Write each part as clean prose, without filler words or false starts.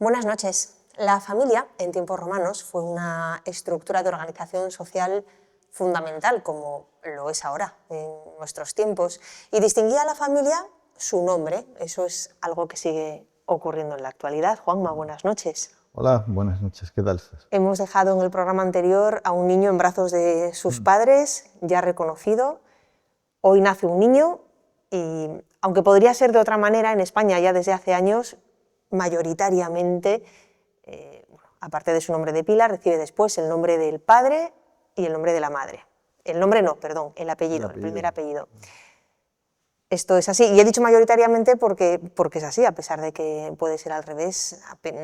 Buenas noches. La familia, en tiempos romanos, fue una estructura de organización social fundamental, como lo es ahora, en nuestros tiempos, y distinguía a la familia su nombre. Eso es algo que sigue ocurriendo en la actualidad. Juanma, buenas noches. Hola, buenas noches, ¿qué tal estás? Hemos dejado en el programa anterior a un niño en brazos de sus padres, ya reconocido. Hoy nace un niño y, aunque podría ser de otra manera, en España ya desde hace años, mayoritariamente, aparte de su nombre de pila, recibe después el nombre del padre y el nombre de la madre. El nombre no, perdón, el apellido, el primer apellido. Esto es así, y he dicho mayoritariamente porque es así, a pesar de que puede ser al revés.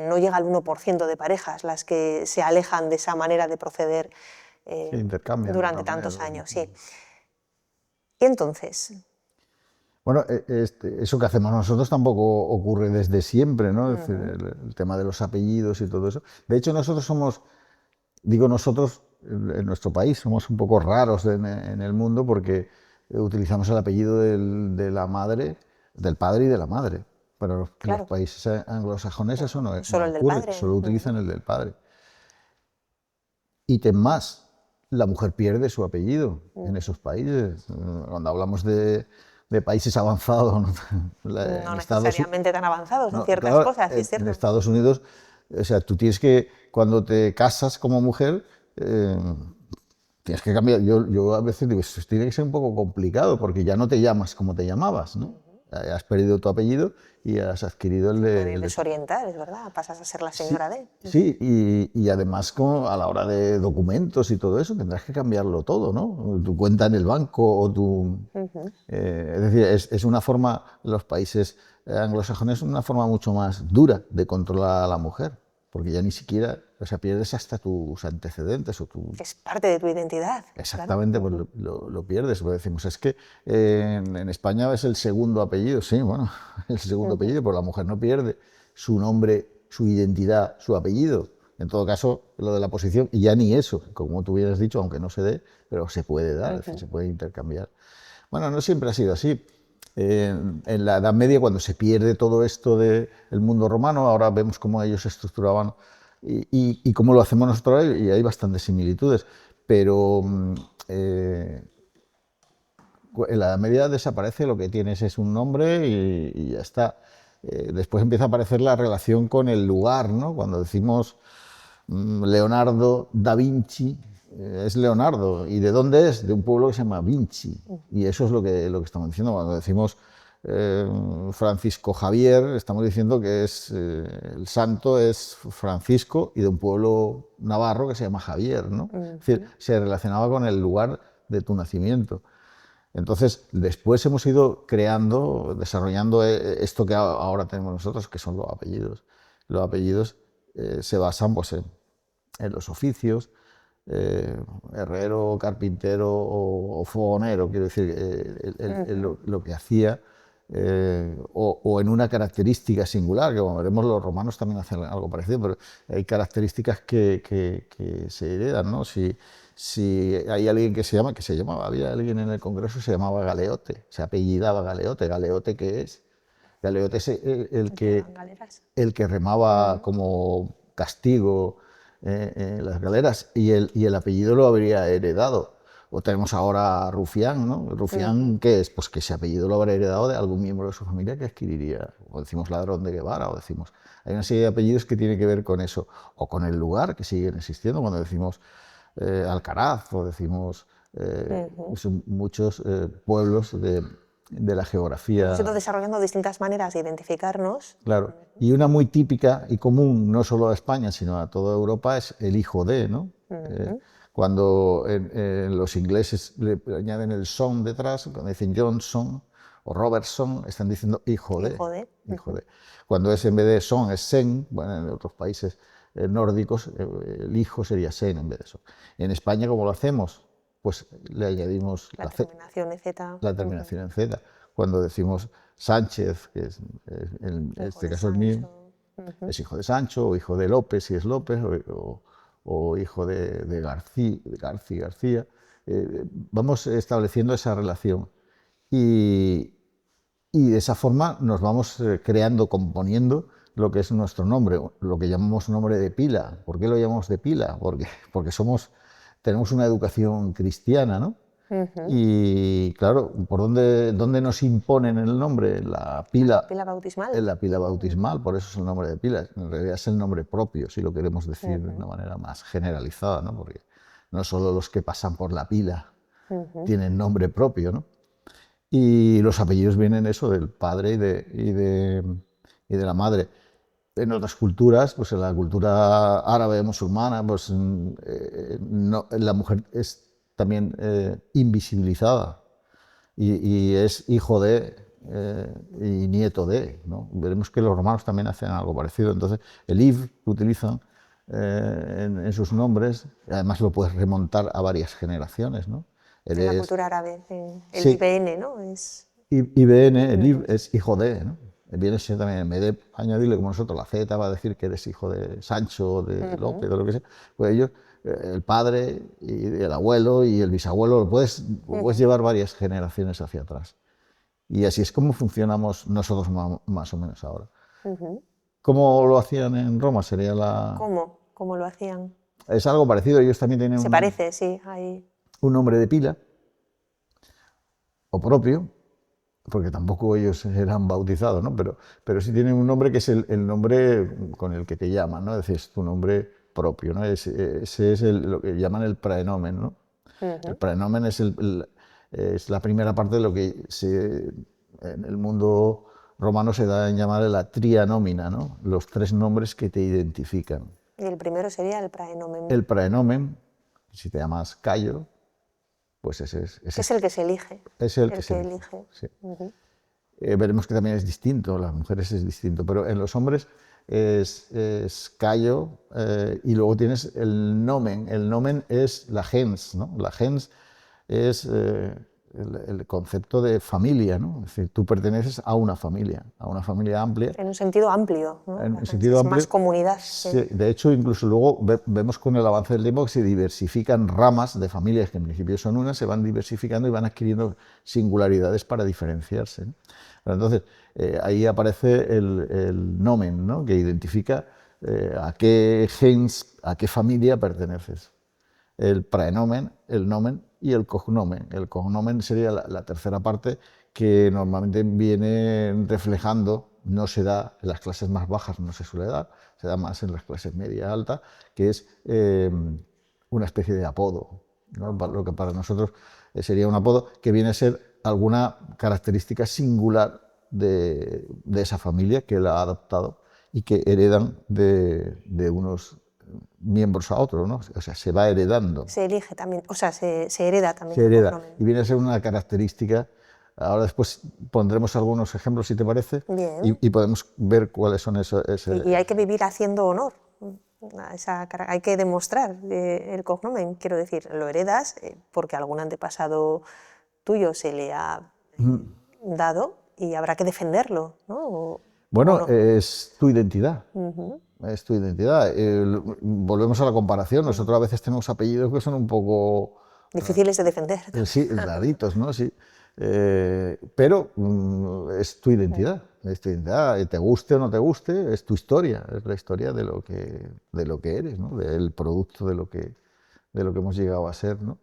No llega al 1% de parejas las que se alejan de esa manera de proceder durante tantos años. Sí. Y entonces... Bueno, eso que hacemos nosotros tampoco ocurre desde siempre, ¿no? Es decir, el tema de los apellidos y todo eso. De hecho, nosotros somos, digo nosotros, en nuestro país, somos un poco raros en el mundo porque utilizamos el apellido de la madre, del padre y de la madre. Pero en los países anglosajones eso no solo el del ocurre, padre. solo utilizan el del padre. Ítem más, la mujer pierde su apellido en esos países. Cuando hablamos de países avanzados, no necesariamente tan avanzados en ciertas cosas, es cierto. En Estados Unidos, o sea, tú tienes que, cuando te casas como mujer, tienes que cambiar. Yo a veces digo, esto tiene que ser un poco complicado porque ya no te llamas como te llamabas, ¿no? Has perdido tu apellido y has adquirido el de... Puede desorientar, es verdad, pasas a ser la señora D. Sí, y además a la hora de documentos y todo eso tendrás que cambiarlo todo, ¿no? Tu cuenta en el banco o tu... es decir, es una forma, los países anglosajones, una forma mucho más dura de controlar a la mujer, porque ya ni siquiera, o sea, pierdes hasta tus antecedentes o tu... Es parte de tu identidad. Exactamente, claro. Pues lo pierdes. Pues decimos, es que en España es el segundo apellido, sí, bueno, el segundo apellido, pero la mujer no pierde su nombre, su identidad, su apellido. En todo caso, lo de la posición, y ya ni eso, como tú hubieras dicho, aunque no se dé, pero se puede dar, es decir, se puede intercambiar. Bueno, no siempre ha sido así. En la Edad Media, cuando se pierde todo esto del mundo romano, ahora vemos cómo ellos se estructuraban y cómo lo hacemos nosotros, y hay bastantes similitudes. Pero en la Edad Media desaparece, lo que tienes es un nombre y ya está. Después empieza a aparecer la relación con el lugar, ¿no? Cuando decimos Leonardo da Vinci, es Leonardo. ¿Y de dónde es? De un pueblo que se llama Vinci. Y eso es lo que estamos diciendo. Cuando decimos Francisco Javier, estamos diciendo que el santo es Francisco y de un pueblo navarro que se llama Javier, ¿no? Es decir, se relacionaba con el lugar de tu nacimiento. Entonces, después hemos ido creando, desarrollando esto que ahora tenemos nosotros, que son los apellidos. Los apellidos se basan pues, en los oficios, herrero, carpintero o fogonero, quiero decir, lo que hacía, o en una característica singular, que como veremos los romanos también hacen algo parecido, pero hay características que se heredan, ¿no? Si hay alguien que se llamaba, había alguien en el Congreso que se llamaba Galeote, se apellidaba Galeote. ¿Galeote qué es? Galeote es el que remaba como castigo las galeras y el apellido lo habría heredado. O tenemos ahora a Rufián, ¿no? ¿Rufián qué es? Pues que ese apellido lo habrá heredado de algún miembro de su familia que adquiriría. O decimos ladrón de Guevara, o decimos... Hay una serie de apellidos que tienen que ver con eso. O con el lugar, que siguen existiendo, cuando decimos Alcaraz, o decimos muchos pueblos de la geografía. Hemos ido desarrollando distintas maneras de identificarnos. Claro, y una muy típica y común, no solo a España, sino a toda Europa, es el hijo de, ¿no? Cuando los ingleses le añaden el son detrás, cuando dicen Johnson o Robertson, están diciendo hijo de. Hijo de. Cuando es en vez de son, es sen, bueno, en otros países nórdicos, el hijo sería sen en vez de son. En España, ¿cómo lo hacemos? Pues le añadimos la terminación en Z. La terminación en Z. Cuando decimos Sánchez, que es, en este caso es mío, es hijo de Sancho, o hijo de López, si es López, o hijo de García. Vamos estableciendo esa relación. Y de esa forma nos vamos creando, componiendo lo que es nuestro nombre, lo que llamamos nombre de pila. ¿Por qué lo llamamos de pila? Porque tenemos una educación cristiana, ¿no? Y claro, ¿por dónde nos imponen el nombre? La pila bautismal. En la pila bautismal, por eso es el nombre de pila. En realidad es el nombre propio, si lo queremos decir de una manera más generalizada, ¿no? Porque no solo los que pasan por la pila tienen nombre propio, ¿no? Y los apellidos vienen eso del padre y de la madre. En otras culturas, pues en la cultura árabe musulmana, pues la mujer es también invisibilizada y es hijo de y nieto de, ¿no? Veremos que los romanos también hacen algo parecido. Entonces, el Iv que utilizan en sus nombres, además lo puedes remontar a varias generaciones, ¿no? En la cultura árabe, el sí, IBN, ¿no? IBN, el Iv es hijo de, ¿no? Viene siendo también, en vez de añadirle como nosotros la Z, va a decir que eres hijo de Sancho, de López, o lo que sea, pues ellos, el padre y el abuelo y el bisabuelo, lo puedes llevar varias generaciones hacia atrás. Y así es como funcionamos nosotros más o menos ahora. ¿Cómo lo hacían en Roma? Sería la... ¿Cómo lo hacían? Es algo parecido, ellos también tienen Se parece, sí. un nombre de pila, o propio, porque tampoco ellos eran bautizados, ¿no? Pero sí tienen un nombre que es el nombre con el que te llaman, ¿no? Es decir, es tu nombre propio, ¿no? Ese es lo que llaman el praenomen, ¿no? El praenomen es la primera parte de lo que en el mundo romano se da en llamar la tria nomina, ¿no? Los tres nombres que te identifican. Y el primero sería el praenomen. El praenomen, si te llamas Cayo, pues ese es... Es el que se elige. Es el que se elige. Sí. Veremos que también es distinto, las mujeres es distinto, pero en los hombres es Cayo y luego tienes el nomen. El nomen es la gens, ¿no? La gens es el concepto de familia, ¿no? Es decir, tú perteneces a una familia amplia. En un sentido amplio, ¿no? En un sentido amplio. Más comunidad. Sí. De hecho, incluso luego vemos con el avance del tiempo que se diversifican ramas de familias que en principio son unas, se van diversificando y van adquiriendo singularidades para diferenciarse, ¿no? Entonces, ahí aparece el nomen, ¿no? Que identifica a qué gens, a qué familia perteneces. El praenomen, el nomen y el cognomen. El cognomen sería la tercera parte que normalmente viene reflejando, no se da en las clases más bajas, no se suele dar, se da más en las clases media alta, que es una especie de apodo, ¿no? Lo que para nosotros sería un apodo que viene a ser alguna característica singular de esa familia que la ha adoptado y que heredan de unos miembros a otros, ¿no? O sea, se va heredando. Se elige también, o sea, se hereda también. Se hereda y viene a ser una característica. Ahora después pondremos algunos ejemplos, si te parece, y podemos ver cuáles son esos. Y hay que vivir haciendo honor. Hay que demostrar el cognomen, quiero decir, lo heredas porque algún antepasado tuyo se le ha dado y habrá que defenderlo, ¿no? Bueno, es tu identidad. Es tu identidad. Volvemos a la comparación. Nosotros a veces tenemos apellidos que son un poco... difíciles de defender. Sí, raritos, ¿no? Sí. Pero es tu identidad. Es tu identidad. Te guste o no te guste, es tu historia. Es la historia de lo que eres, ¿no? Del producto de lo que hemos llegado a ser, ¿no?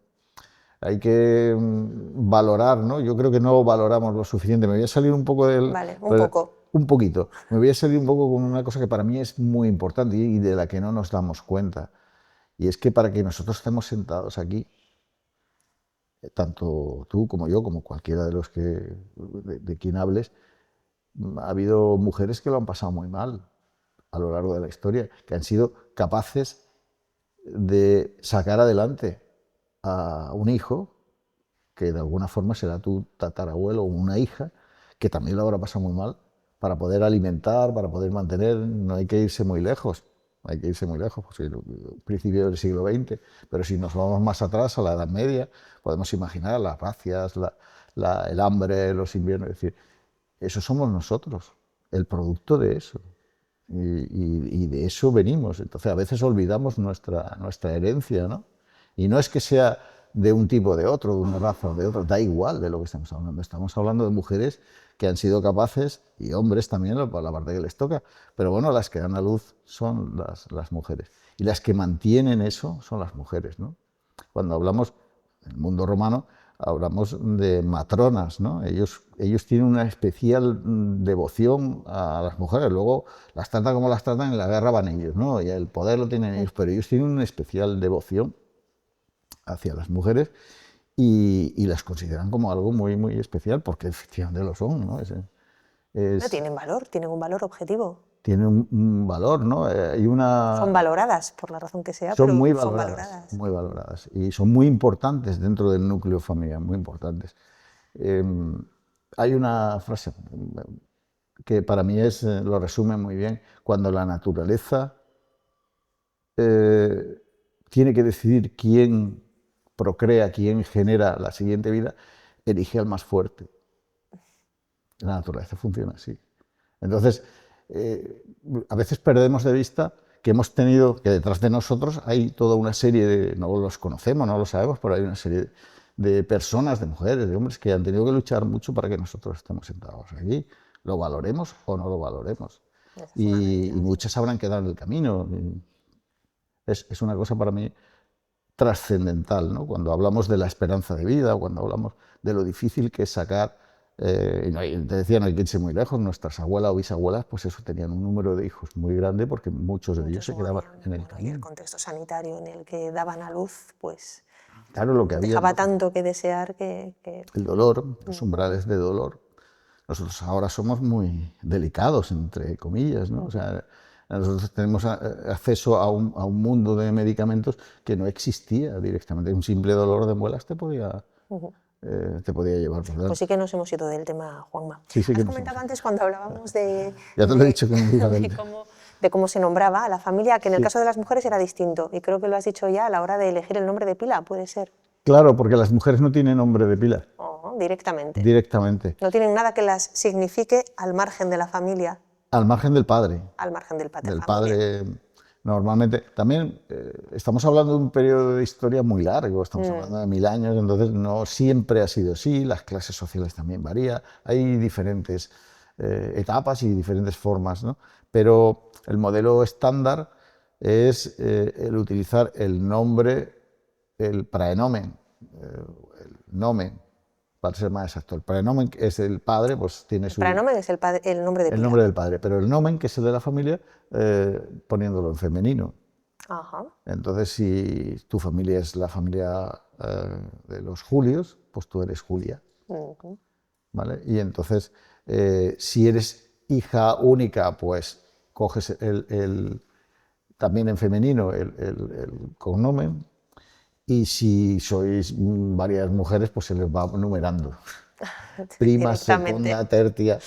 Hay que valorar, ¿no? Yo creo que no valoramos lo suficiente. Me voy a salir un poco del... Vale, poco. Un poquito. Me voy a salir un poco con una cosa que para mí es muy importante y de la que no nos damos cuenta. Y es que para que nosotros estemos sentados aquí, tanto tú como yo, como cualquiera de los de quien hables, ha habido mujeres que lo han pasado muy mal a lo largo de la historia, que han sido capaces de sacar adelante a un hijo que de alguna forma será tu tatarabuelo o una hija, que también lo habrá pasado muy mal, para poder alimentar, para poder mantener. No hay que irse muy lejos, hay que irse muy lejos, pues, principio del siglo XX, pero si nos vamos más atrás, a la Edad Media, podemos imaginar las racias, el hambre, los inviernos, es decir, eso somos nosotros, el producto de eso, y de eso venimos. Entonces a veces olvidamos nuestra herencia, ¿no? Y no es que sea de un tipo o de otro, de una raza o de otra, da igual de lo que estamos hablando de mujeres que han sido capaces, y hombres también, por la parte que les toca, pero bueno, las que dan a luz son las mujeres. Y las que mantienen eso son las mujeres, ¿no? Cuando hablamos del mundo romano, hablamos de matronas, ¿no? Ellos tienen una especial devoción a las mujeres, luego las tratan como las tratan, en la guerra van ellos, ¿no? Y el poder lo tienen ellos, pero ellos tienen una especial devoción hacia las mujeres y las consideran como algo muy, muy especial, porque efectivamente lo son, ¿no? No, tienen un valor objetivo. Tienen un valor, ¿no? Son valoradas, por la razón que sea, son pero muy son valoradas, valoradas. muy valoradas, y son muy importantes dentro del núcleo familiar, muy importantes. Hay una frase que para mí lo resume muy bien: cuando la naturaleza tiene que decidir quién procrea, quién genera la siguiente vida, elige al más fuerte. La naturaleza funciona así. Entonces, a veces perdemos de vista que hemos tenido, que detrás de nosotros hay toda una serie de, no los conocemos, no lo sabemos, pero hay una serie de personas, de mujeres, de hombres que han tenido que luchar mucho para que nosotros estemos sentados aquí, lo valoremos o no lo valoremos. Y muchas habrán quedado en el camino. Es una cosa para mí trascendental, ¿no? Cuando hablamos de la esperanza de vida, cuando hablamos de lo difícil que es sacar, te decía, no hay que irse muy lejos, nuestras abuelas o bisabuelas, pues eso, tenían un número de hijos muy grande porque muchos de ellos se quedaban en el camino. Y el contexto sanitario en el que daban a luz, pues claro, lo que había, dejaba tanto que desear que... El dolor, los umbrales de dolor. Nosotros ahora somos muy delicados, entre comillas, ¿no? O sea, nosotros tenemos acceso a un mundo de medicamentos que no existía directamente. Un simple dolor de muelas te podía llevar por delante. Pues sí que nos hemos ido del tema, Juanma. Sí, sí que Has comentado antes, cuando hablábamos de... Ya te lo he dicho que me iba de cómo se nombraba a la familia, que en el caso de las mujeres era distinto. Y creo que lo has dicho ya a la hora de elegir el nombre de pila, puede ser. Claro, porque las mujeres no tienen nombre de pila. Directamente. Directamente. No tienen nada que las signifique al margen de la familia. Al margen del padre. Al margen del padre. Del padre, normalmente. También estamos hablando de un periodo de historia muy largo, estamos hablando de 1000 años, entonces no siempre ha sido así, las clases sociales también varían, hay diferentes etapas y diferentes formas, ¿no? Pero el modelo estándar es el utilizar el nombre, el praenomen, el nomen, para ser más exacto. El prenomen es el padre, pues tiene su... El prenomen es el nombre de pila. El nombre del padre, pero el nomen, que es el de la familia, poniéndolo en femenino. Ajá. Entonces, si tu familia es la familia de los Julios, pues tú eres Julia. ¿Vale? Y entonces, si eres hija única, pues coges también en femenino el cognomen. Y si sois varias mujeres, pues se les va numerando. Prima, segunda, tercia.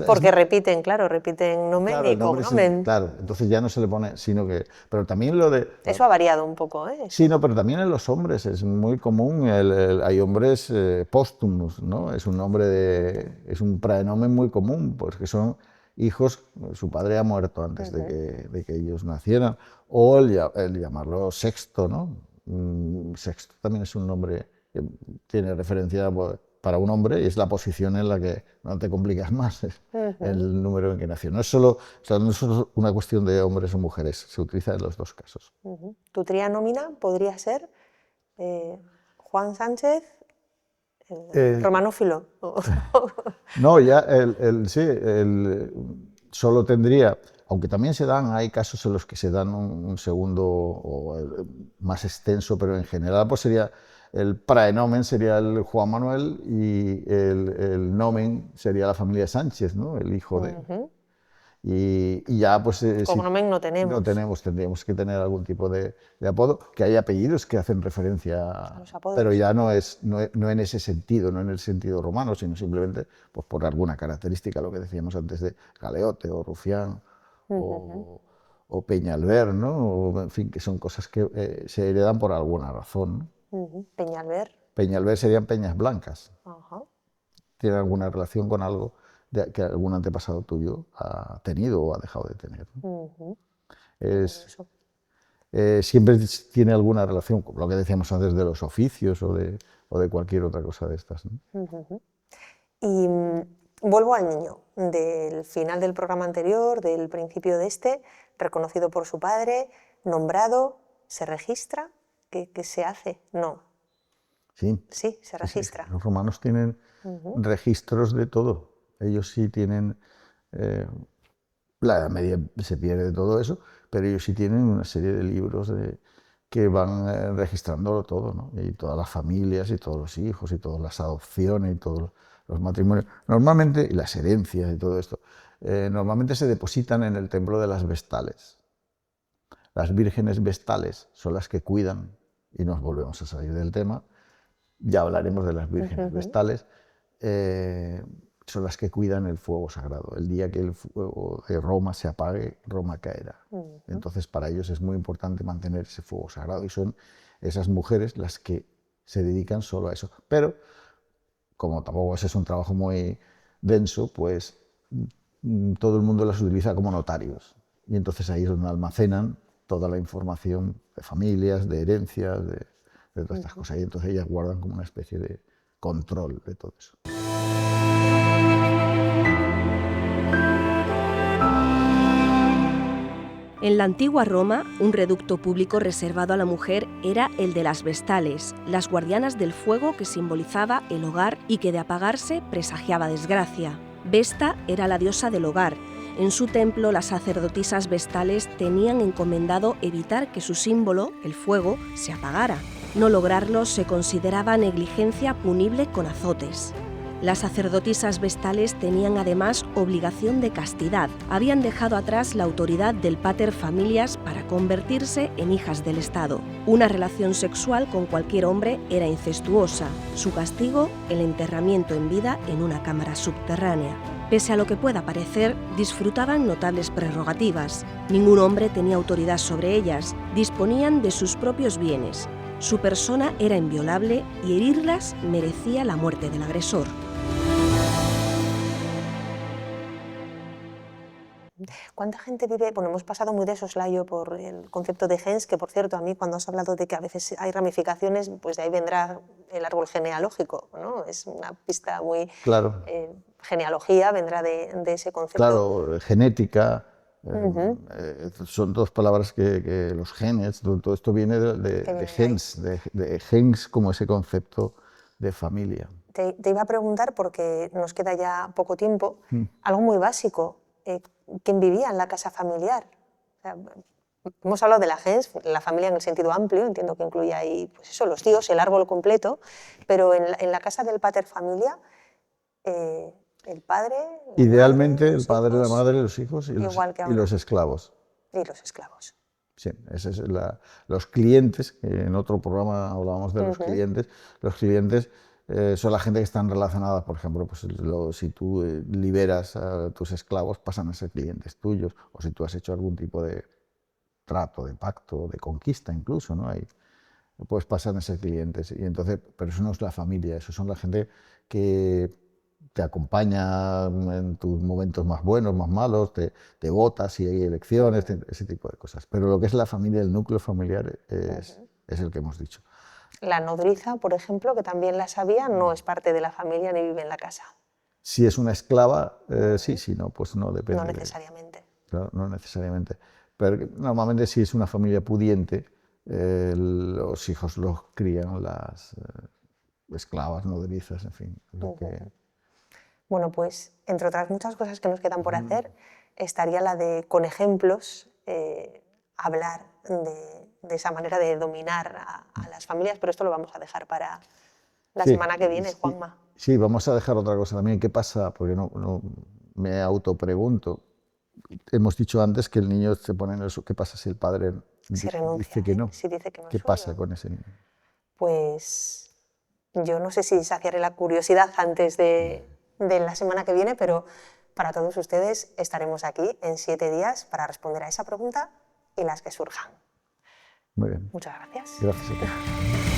Porque repiten, claro, repiten nomen claro, y cognomen. Claro, entonces ya no se le pone, sino que... Pero también lo de... Eso ha variado un poco, ¿eh? Sí, no, pero también en los hombres es muy común, hay hombres póstumos, ¿no? Es un nombre es un praenomen muy común, pues que son hijos, su padre ha muerto antes de que ellos nacieran, o el llamarlo sexto, ¿no? Sexto también es un nombre que tiene referencia para un hombre y es la posición en la que no te complicas más, el número en que nació. No es solo una cuestión de hombres o mujeres, se utiliza en los dos casos. Tu tría nómina podría ser Juan Sánchez, Romanófilo. No, ya solo tendría, aunque también hay casos en los que se dan un segundo o más extenso, pero en general pues sería el praenomen sería el Juan Manuel y el nomen sería la familia Sánchez, ¿no? El hijo de... Y ya pues... Cognomen no tenemos. No tenemos, tendríamos que tener algún tipo de apodo, que hay apellidos que hacen referencia a los apodos. Pero ya no en ese sentido, no en el sentido romano, sino simplemente pues, por alguna característica, lo que decíamos antes de Galeote o Rufián o Peñalver, ¿no? O, en fin, que son cosas que se heredan por alguna razón, ¿no? Peñalver. Peñalver serían peñas blancas. Ajá. ¿Tiene alguna relación con algo que algún antepasado tuyo ha tenido o ha dejado de tener? ¿No? Siempre tiene alguna relación con lo que decíamos antes de los oficios o de cualquier otra cosa de estas, ¿no? Y vuelvo al niño, del final del programa anterior, del principio de este, reconocido por su padre, nombrado, ¿se registra? ¿Qué se hace? No. Sí, Sí, se registra. Sí. Los romanos tienen registros de todo. Ellos sí tienen... la Edad Media se pierde todo eso, pero ellos sí tienen una serie de libros que van registrándolo todo, ¿no? Y todas las familias, y todos los hijos, y todas las adopciones, y todos los matrimonios. Normalmente, y las herencias y todo esto, normalmente se depositan en el templo de las Vestales. Las vírgenes vestales son las que cuidan, y nos volvemos a salir del tema, ya hablaremos de las vírgenes vestales, son las que cuidan el fuego sagrado. El día que el fuego de Roma se apague, Roma caerá. Entonces, para ellos es muy importante mantener ese fuego sagrado, y son esas mujeres las que se dedican solo a eso. Pero, como tampoco ese es un trabajo muy denso, pues todo el mundo las utiliza como notarios. Y entonces ahí es donde almacenan toda la información de familias, de herencias, de todas estas cosas. Y entonces ellas guardan como una especie de control de todo eso. En la antigua Roma, un reducto público reservado a la mujer era el de las Vestales, las guardianas del fuego que simbolizaba el hogar y que de apagarse presagiaba desgracia. Vesta era la diosa del hogar. En su templo, las sacerdotisas vestales tenían encomendado evitar que su símbolo, el fuego, se apagara. No lograrlo se consideraba negligencia punible con azotes. Las sacerdotisas vestales tenían además obligación de castidad. Habían dejado atrás la autoridad del pater familias para convertirse en hijas del Estado. Una relación sexual con cualquier hombre era incestuosa. Su castigo, el enterramiento en vida en una cámara subterránea. Pese a lo que pueda parecer, disfrutaban notables prerrogativas. Ningún hombre tenía autoridad sobre ellas. Disponían de sus propios bienes. Su persona era inviolable y herirlas merecía la muerte del agresor. ¿Cuánta gente vive? Bueno, hemos pasado muy de soslayo por el concepto de gens, que por cierto, a mí cuando has hablado de que a veces hay ramificaciones, pues de ahí vendrá el árbol genealógico, ¿no? Es una pista muy... Claro. Genealogía vendrá de ese concepto. Claro, genética, son dos palabras que los genes, todo esto viene de gens, de gens como ese concepto de familia. Te iba a preguntar, porque nos queda ya poco tiempo, algo muy básico. ¿Quién vivía en la casa familiar? O sea, hemos hablado de la gens, la familia en el sentido amplio, entiendo que incluye ahí pues eso, los tíos, el árbol completo, pero en la casa del pater familia, el padre... Idealmente el padre, la madre, los hijos y los esclavos. Y los esclavos. Sí, ese es los clientes, que en otro programa hablábamos de los clientes. Los clientes son la gente que están relacionadas, por ejemplo, pues si tú liberas a tus esclavos, pasan a ser clientes tuyos, o si tú has hecho algún tipo de trato, de pacto, de conquista incluso, ¿no? Ahí, pues pasan a ser clientes. Y entonces, pero eso no es la familia, eso son la gente que te acompaña en tus momentos más buenos, más malos, te vota si hay elecciones, ese tipo de cosas. Pero lo que es la familia, el núcleo familiar, es el que hemos dicho. La nodriza, por ejemplo, que también la sabía, no es parte de la familia ni vive en la casa. Si es una esclava, sí, si no, pues no, depende. No necesariamente. Claro, no necesariamente. Pero normalmente si es una familia pudiente, los hijos los crían las esclavas, nodrizas, en fin. Bueno, pues entre otras muchas cosas que nos quedan por hacer, estaría la de, con ejemplos, hablar de esa manera de dominar a las familias, pero esto lo vamos a dejar para la semana que viene, Juanma. Sí, vamos a dejar otra cosa también. ¿Qué pasa? Porque no me autopregunto. Hemos dicho antes que el niño se pone en eso. ¿Qué pasa si el padre Si renuncia, dice que no? Si dice que no. ¿Qué pasa con ese niño? Pues yo no sé si saciaré la curiosidad antes de la semana que viene, pero para todos ustedes estaremos aquí en 7 días para responder a esa pregunta y las que surjan. Muy bien. Muchas gracias. Gracias a ti.